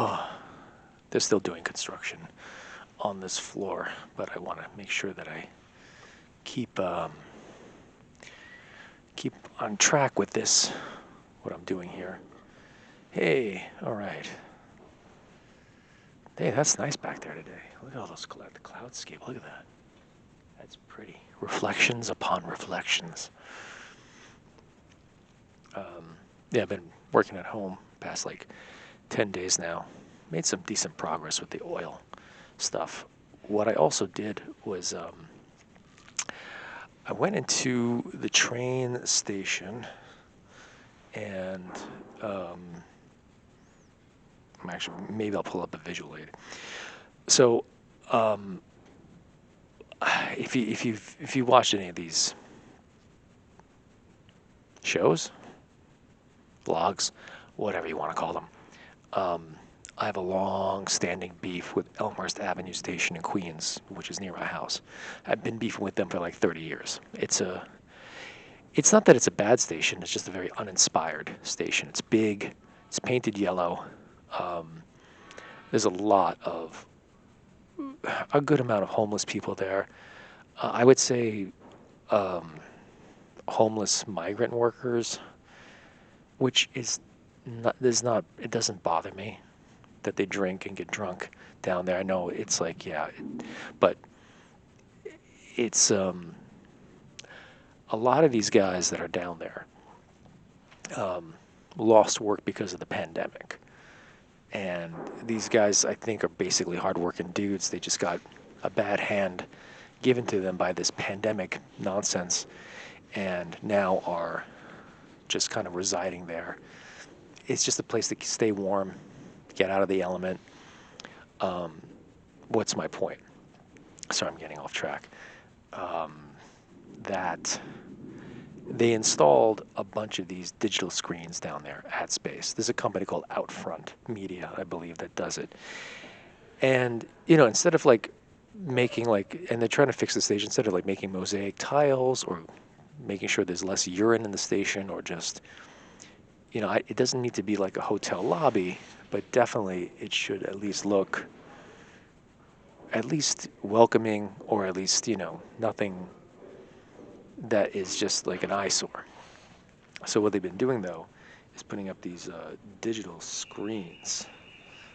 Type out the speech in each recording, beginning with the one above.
Oh, they're still doing construction on this floor, but I want to make sure that I keep keep on track with this, what I'm doing here. Hey, all right. Hey, that's nice back there today. Look at all those the cloudscape. Look at that. That's pretty. Reflections upon reflections. Yeah, I've been working at home past like 10 days now. Made some decent progress with the oil stuff. What I also did was I went into the train station and actually maybe I'll pull up a visual aid. So if you watched any of these shows, vlogs, whatever you want to call them, I have a long-standing beef with Elmhurst Avenue Station in Queens, which is near my house. I've been beefing with them for like 30 years. It's not that it's a bad station. It's just a very uninspired station. It's big. It's painted yellow. There's a good amount of homeless people there. I would say homeless migrant workers, which is not. It doesn't bother me that they drink and get drunk down there. I know it's like, yeah, but it's a lot of these guys that are down there lost work because of the pandemic. And these guys, I think, are basically hardworking dudes. They just got a bad hand given to them by this pandemic nonsense and now are just kind of residing there. It's just a place to stay warm, get out of the element. What's my point? Sorry, I'm getting off track. That they installed a bunch of these digital screens down there at Space. There's a company called Outfront Media, I believe, that does it. And, instead of like making and they're trying to fix the station, instead of like making mosaic tiles or making sure there's less urine in the station or just, it doesn't need to be like a hotel lobby, but definitely it should at least look at least welcoming or at least, nothing that is just like an eyesore. So what they've been doing though is putting up these digital screens. I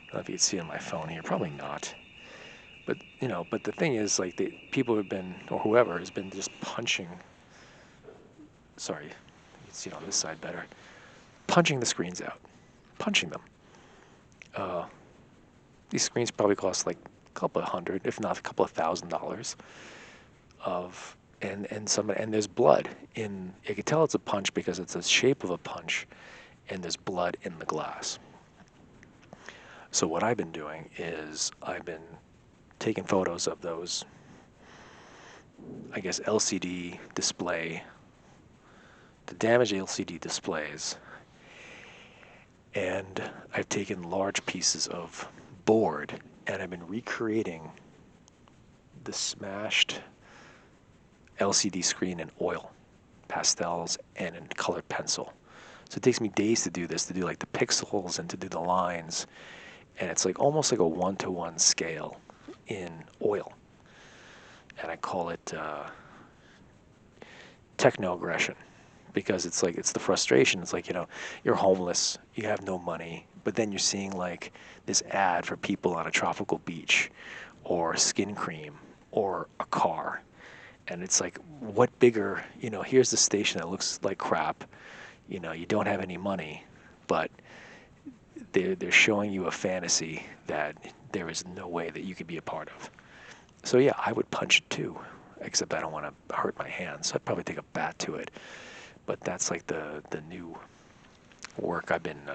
don't know if you can see on my phone here, probably not. But but the thing is, like, the people have been, or whoever has been just punching. Sorry, you can see it on this side better. Punching the screens out, punching them. These screens probably cost like a couple of hundred, if not a couple of $1,000s. And there's blood in. You can tell it's a punch because it's the shape of a punch, and there's blood in the glass. So what I've been doing is I've been taking photos of those, I guess, LCD display, the damaged LCD displays, and I've taken large pieces of board and I've been recreating the smashed LCD screen in oil, pastels, and in colored pencil. So it takes me days to do this, to do like the pixels and to do the lines, and it's like almost like a 1-to-1 scale in oil. And I call it techno-aggression because it's like, it's the frustration. It's like, you're homeless, you have no money, but then you're seeing like this ad for people on a tropical beach or skin cream or a car. And it's like, what bigger, here's the station that looks like crap, you don't have any money, but they're showing you a fantasy that there is no way that you could be a part of. So yeah, I would punch it too, except I don't want to hurt my hands. So I'd probably take a bat to it. But that's like the new work I've been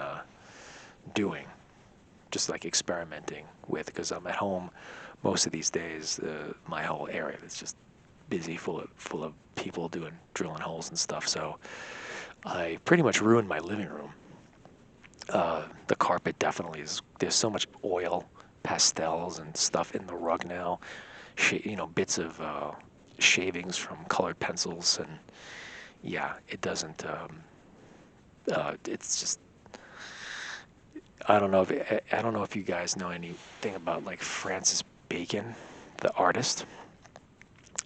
doing, just like experimenting with, because I'm at home most of these days. My whole area is just busy, full of people drilling holes and stuff. So I pretty much ruined my living room. The carpet definitely is. There's so much oil, pastels, and stuff in the rug now. Bits of shavings from colored pencils, and yeah, it doesn't. It's just. I don't know if you guys know anything about like Francis Bacon, the artist.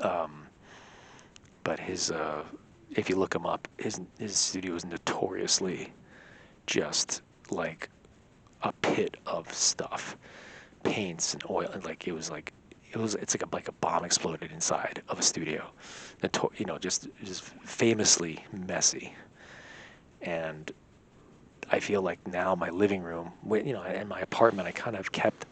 Um, but if you look him up, his studio is notoriously just like a pit of stuff, paints and oil, and it's like a bomb exploded inside of a studio. Just famously messy. And I feel like now my living room, and my apartment, I kind of kept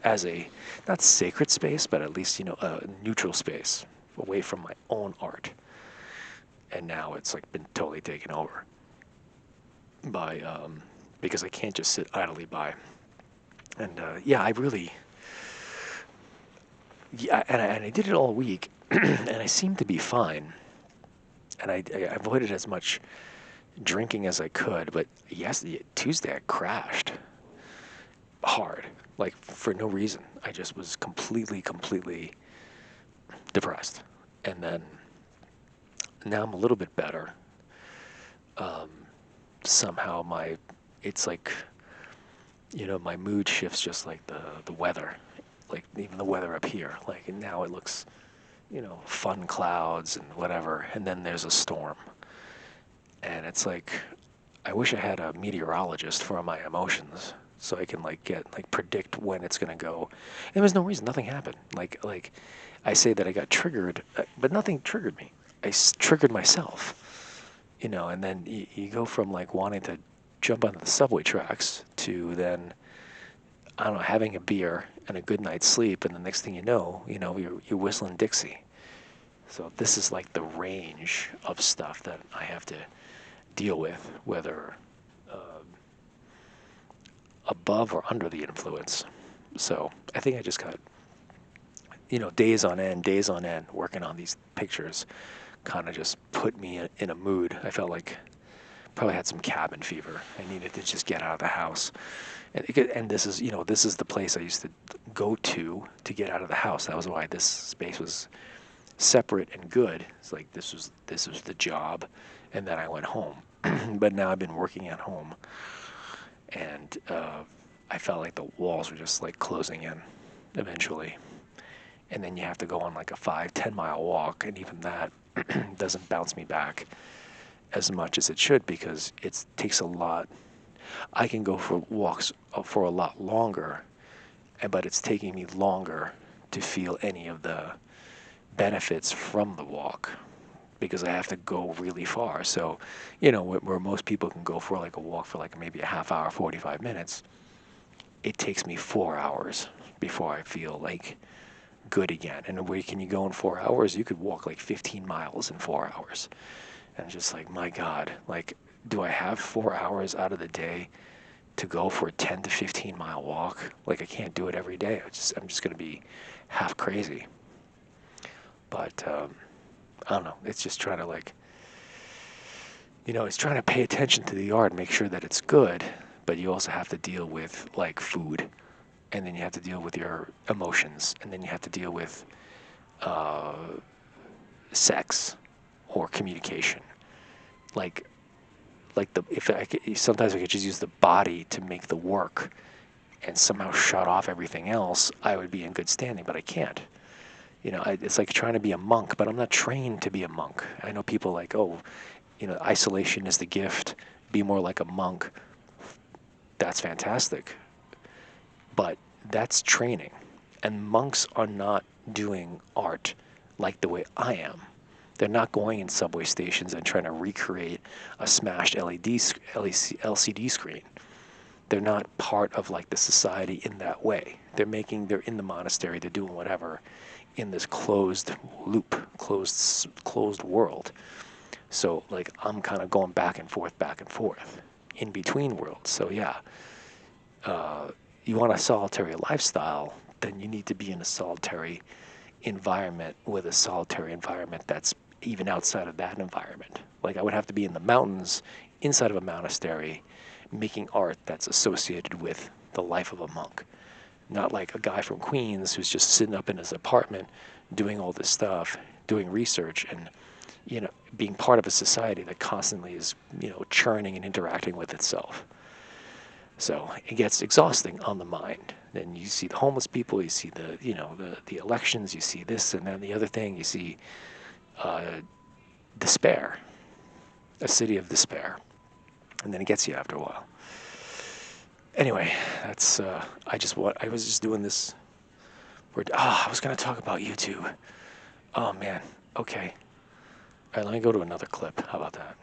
as a not sacred space, but at least a neutral space away from my own art. And now it's like been totally taken over by because I can't just sit idly by. And yeah, I really yeah, and I did it all week, and I seemed to be fine. And I avoided as much drinking as I could, but Tuesday I crashed hard, like for no reason. I just was completely depressed. And then now I'm a little bit better. Um, Somehow it's like, my mood shifts just like the weather, like even the weather up here. Like now it looks, fun clouds and whatever, and then there's a storm. And it's like, I wish I had a meteorologist for my emotions so I can predict when it's gonna go. And there was no reason, nothing happened. Like I say that I got triggered, but nothing triggered me. Triggered myself, and then you go from like wanting to jump onto the subway tracks to then, I don't know, having a beer and a good night's sleep, and the next thing you're whistling Dixie. So this is like the range of stuff that I have to deal with, whether above or under the influence. So I think I just got, days on end working on these pictures kind of just put me in a mood. I felt like probably had some cabin fever. I needed to just get out of the house. And this is the place I used to go to get out of the house. That was why this space was separate and good. It's like this was the job, and then I went home. But now I've been working at home, and I felt like the walls were just like closing in eventually. And then you have to go on like a 5-10 mile walk, and even that doesn't bounce me back as much as it should, because it takes a lot. I can go for walks for a lot longer, but it's taking me longer to feel any of the benefits from the walk, because I have to go really far. So, where most people can go for like a walk for like maybe a half hour, 45 minutes, it takes me 4 hours before I feel like good again. And where can you go in 4 hours? You could walk like 15 miles in 4 hours. And just like, my God, like, do I have 4 hours out of the day to go for a 10 to 15 mile walk? Like, I can't do it every day. I'm just going to be half crazy. But I don't know. It's just trying to it's trying to pay attention to the art, make sure that it's good. But you also have to deal with like food, and then you have to deal with your emotions, and then you have to deal with uh, sex or communication. Like, sometimes I could just use the body to make the work, and somehow shut off everything else, I would be in good standing. But I can't. It's like trying to be a monk, but I'm not trained to be a monk. I know people like, oh, isolation is the gift. Be more like a monk. That's fantastic. But that's training. And monks are not doing art like the way I am. They're not going in subway stations and trying to recreate a smashed LCD screen. They're not part of like the society in that way. They're in the monastery, they're doing whatever in this closed loop, closed world. So like I'm kind of going back and forth in between worlds. So yeah, you want a solitary lifestyle, then you need to be in a solitary environment with a solitary environment that's even outside of that environment. Like I would have to be in the mountains, inside of a monastery, making art that's associated with the life of a monk. Not like a guy from Queens who's just sitting up in his apartment doing all this stuff, doing research, and being part of a society that constantly is churning and interacting with itself. So it gets exhausting on the mind. Then you see the homeless people, you see the elections, you see this and then the other thing, you see despair, a city of despair, and then it gets you after a while. Anyway, that's I was just doing this. I was gonna talk about YouTube. Oh man. Okay. All right, let me go to another clip. How about that?